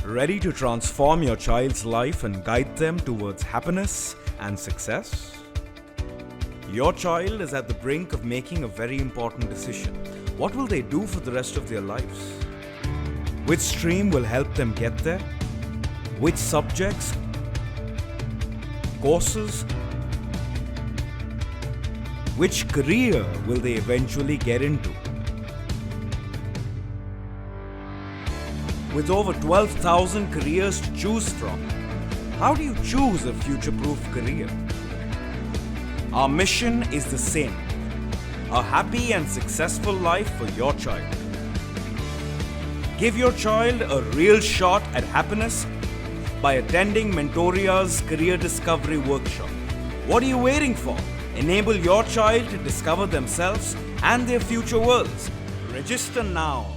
Ready to transform your child's life and guide them towards happiness and success? Your child is at the brink of making a very important decision. What will they do for the rest of their lives? Which stream will help them get there? Which subjects, courses, which career will they eventually get into? With over 12,000 careers to choose from, how do you choose a future-proof career? Our mission is the same: a happy and successful life for your child. Give your child a real shot at happiness by attending Mentoria's Career Discovery Workshop. What are you waiting for? Enable your child to discover themselves and their future worlds. Register now.